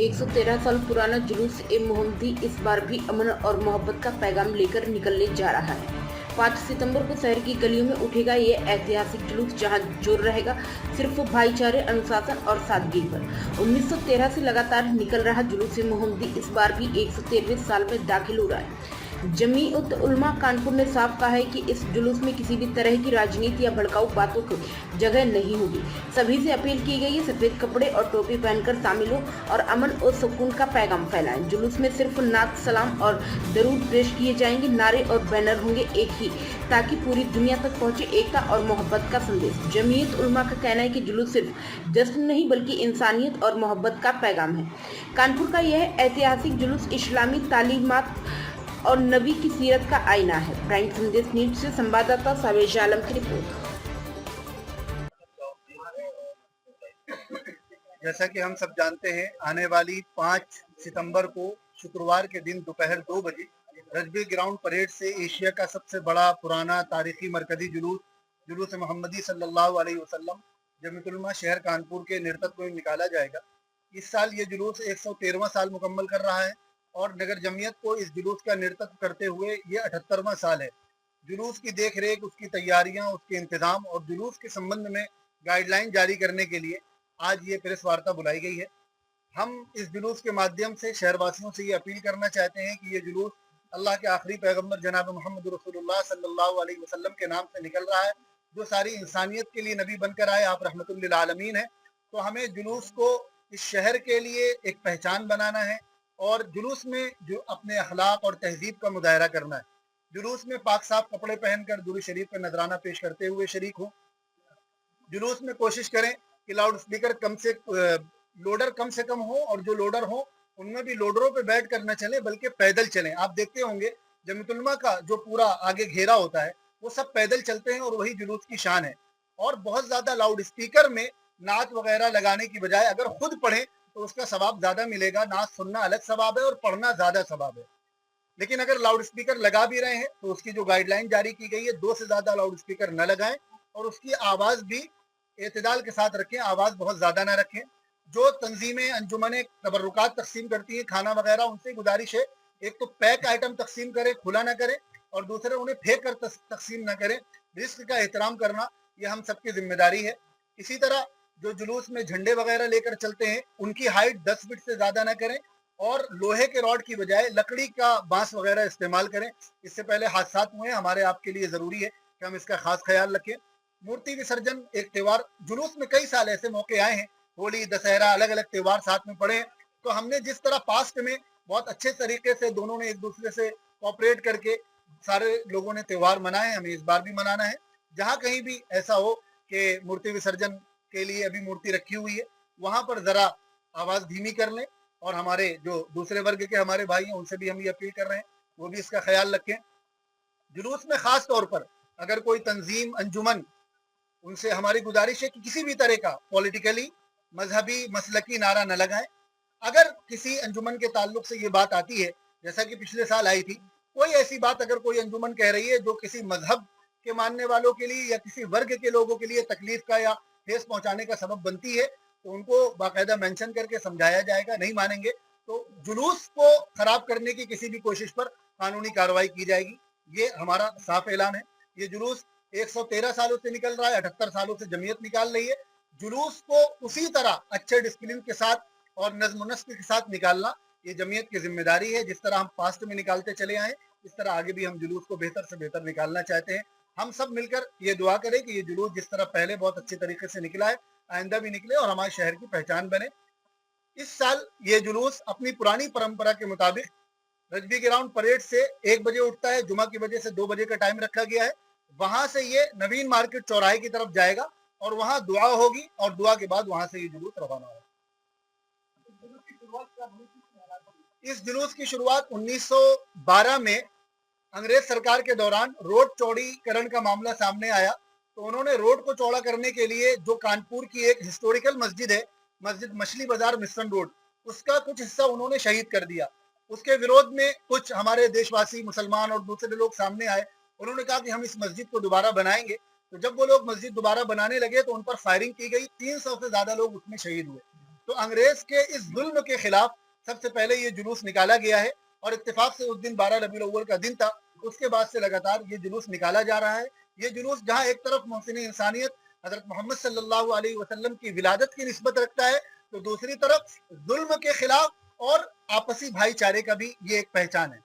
113 साल पुराना जुलूस ए मोहम्मदी इस बार भी अमन और मोहब्बत का पैगाम लेकर निकलने जा रहा है। 5 सितंबर को शहर की गलियों में उठेगा ये ऐतिहासिक जुलूस, जहां जोर रहेगा सिर्फ भाईचारे, अनुशासन और सादगी पर। 1913 से लगातार निकल रहा जुलूस ए मोहम्मदी इस बार भी 113वें साल में दाखिल हो रहा है। जमीयत उलमा कानपुर ने साफ कहा है कि इस जुलूस में किसी भी तरह की राजनीति या भड़काऊ बातों की जगह नहीं होगी। सभी से अपील की गई है सफेद कपड़े और टोपी पहनकर शामिल हो और अमन और सुकून का पैगाम फैलाएं। जुलूस में सिर्फ नात, सलाम और दरूद पेश किए जाएंगे। नारे और बैनर होंगे एक ही, ताकि पूरी दुनिया तक पहुंचे एकता और मोहब्बत का संदेश। जमीयत उलमा का कहना है कि जुलूस सिर्फ जश्न नहीं बल्कि इंसानियत और मोहब्बत का पैगाम है। कानपुर का यह ऐतिहासिक जुलूस इस्लामी तालीमात और नबी की सीरत का आईना है। प्राइम संदेश न्यूज से संवाददाता सावेज आलम की रिपोर्ट। जैसा कि हम सब जानते हैं, आने वाली 5 सितंबर को शुक्रवार के दिन दोपहर 2 बजे रजबी ग्राउंड परेड से एशिया का सबसे बड़ा पुराना तारीखी मरकजी जुलूस मोहम्मदी सल्लल्लाहु अलैहि वसल्लम जमीयत उलमा शहर कानपुर के नेतृत्व में निकाला जाएगा। इस साल ये जुलूस 113वां साल मुकम्मल कर रहा है और नगर जमीयत को इस जुलूस का नेतृत्व करते हुए ये 78वां साल है। जुलूस की देख रेख, उसकी तैयारियां, उसके इंतजाम और जुलूस के संबंध में गाइडलाइन जारी करने के लिए आज ये प्रेस वार्ता बुलाई गई है। हम इस जुलूस के माध्यम से शहरवासियों से ये अपील करना चाहते हैं कि ये जुलूस अल्लाह के आखिरी पैगंबर जनाब मोहम्मद रसूलुल्लाह सल्लल्लाहु अलैहि वसल्लम के नाम से निकल रहा है, जो सारी इंसानियत के लिए नबी बनकर आए। आप रहमतुल लिल आलमीन है। तो हमें जुलूस को इस शहर के लिए एक पहचान बनाना है और जुलूस में जो अपने अखलाक और तहजीब का मुजाहरा करना है। जुलूस में पाक साफ कपड़े पहनकर दुरूद शरीफ का नजराना पेश करते हुए शरीक हो। जुलूस में कोशिश करें कि लाउड स्पीकर लोडर कम से कम हो और जो लोडर हो उनमें भी लोडरों पे बैठ कर न चलें बल्कि पैदल चलें। आप देखते होंगे जमीयत उलमा का जो पूरा आगे घेरा होता है वो सब पैदल चलते हैं और वही जुलूस की शान है। और बहुत ज्यादा लाउड स्पीकर में नात वगैरह लगाने की बजाय अगर खुद पढ़ें तो उसका सवाब ज्यादा मिलेगा। नात सुनना अलग सवाब है और पढ़ना ज्यादा सवाब है। लेकिन अगर लाउड स्पीकर लगा भी रहे हैं तो उसकी जो गाइडलाइन जारी की गई है, 2 से ज्यादा लाउड स्पीकर न लगाएं और उसकी आवाज भी एतदाल के साथ रखें, आवाज बहुत ज्यादा ना रखें। जो तंजीमें अंजुमने तबर्रुकात तकसीम करती हैं खाना वगैरह, उनसे गुजारिश है एक तो पैक आइटम तकसीम करें, खुला ना करें, और दूसरे उन्हें फेंक कर तकसीम ना करें। रिस्क का एहतराम करना ये हम सबकी जिम्मेदारी है। इसी तरह जो जुलूस में झंडे वगैरह लेकर चलते हैं उनकी हाइट 10 फीट से ज्यादा ना करें और लोहे के रॉड की बजाय लकड़ी का बांस वगैरह इस्तेमाल करें। इससे पहले हादसात हुए, हमारे आपके लिए जरूरी है कि हम इसका खास ख्याल रखें। मूर्ति विसर्जन एक त्योहार, जुलूस में कई साल ऐसे मौके आए हैं, होली, दशहरा, अलग अलग त्योहार साथ में पड़े हैं। तो हमने जिस तरह पास्ट में बहुत अच्छे तरीके से दोनों ने एक दूसरे से कोऑपरेट करके सारे लोगों ने त्योहार मनाए, हमें इस बार भी मनाना है। जहाँ कहीं भी ऐसा हो कि मूर्ति विसर्जन के लिए अभी मूर्ति रखी हुई है, वहां पर जरा आवाज धीमी कर लें और हमारे जो दूसरे वर्ग के हमारे भाई हैं उनसे भी हम ये अपील कर रहे हैं वो भी इसका ख्याल रखें। जुलूस में खास तौर पर अगर कोई तंजीम, अंजुमन, उनसे हमारी गुजारिश है कि किसी भी तरह का पॉलिटिकली, मजहबी, मसलकी नारा न लगाएं। अगर किसी अंजुमन के ताल्लुक से ये बात आती है, जैसा कि पिछले साल आई थी, कोई ऐसी बात अगर कोई अंजुमन कह रही है जो किसी मजहब के मानने वालों के लिए या किसी वर्ग के लोगों के लिए तकलीफ का या ठेस पहुंचाने का सबब बनती है, तो उनको बाकायदा मेंशन करके समझाया जाएगा। नहीं मानेंगे तो जुलूस को खराब करने की किसी भी कोशिश पर कानूनी कार्रवाई की जाएगी। ये हमारा साफ ऐलान है। ये जुलूस 113 सालों से निकल रहा है, 78 सालों से जमीयत निकाल रही है। जुलूस को उसी तरह अच्छे डिसिप्लिन के साथ और नज्म नस्क के साथ निकालना ये जमीयत की जिम्मेदारी है। जिस तरह हम पास्ट में निकालते चले आए, इस तरह आगे भी हम जुलूस को बेहतर से बेहतर निकालना चाहते हैं। हम सब मिलकर ये दुआ करें कि ये जुलूस जिस तरह पहले बहुत अच्छे तरीके से निकला है, आइंदा भी निकले और हमारे शहर की पहचान बने। इस साल ये जुलूस अपनी पुरानी परंपरा के मुताबिक रजबी ग्राउंड परेड से 1 बजे उठता है, जुमा की वजह से 2 बजे का टाइम रखा गया है। वहां से ये नवीन मार्केट चौराहे की तरफ जाएगा और वहां दुआ होगी और दुआ के बाद वहां से ये जुलूस रवाना होगा। इस जुलूस की शुरुआत 1912 में अंग्रेज सरकार के दौरान रोड चौड़ीकरण का मामला सामने आया, तो उन्होंने रोड को चौड़ा करने के लिए जो कानपुर की एक हिस्टोरिकल मस्जिद है, मस्जिद मछली बाजार मिशन रोड, उसका कुछ हिस्सा उन्होंने शहीद कर दिया। उसके विरोध में कुछ हमारे देशवासी, मुसलमान और दूसरे लोग सामने आए। उन्होंने कहा कि हम इस मस्जिद को दोबारा बनाएंगे। तो जब वो लोग मस्जिद दोबारा बनाने लगे तो उन पर फायरिंग की गई, 300 से ज्यादा लोग उसमें शहीद हुए। تو انگریز کے اس ظلم کے خلاف سب سے پہلے یہ جلوس نکالا گیا ہے، اور اتفاق سے اس دن 12 ربیع الاول کا دن تھا۔ اس کے بعد سے لگاتار یہ جلوس نکالا جا رہا ہے۔ یہ جلوس جہاں ایک طرف محسن انسانیت حضرت محمد صلی اللہ علیہ وسلم کی ولادت کی نسبت رکھتا ہے، تو دوسری طرف ظلم کے خلاف اور آپسی بھائی چارے کا بھی یہ ایک پہچان ہے۔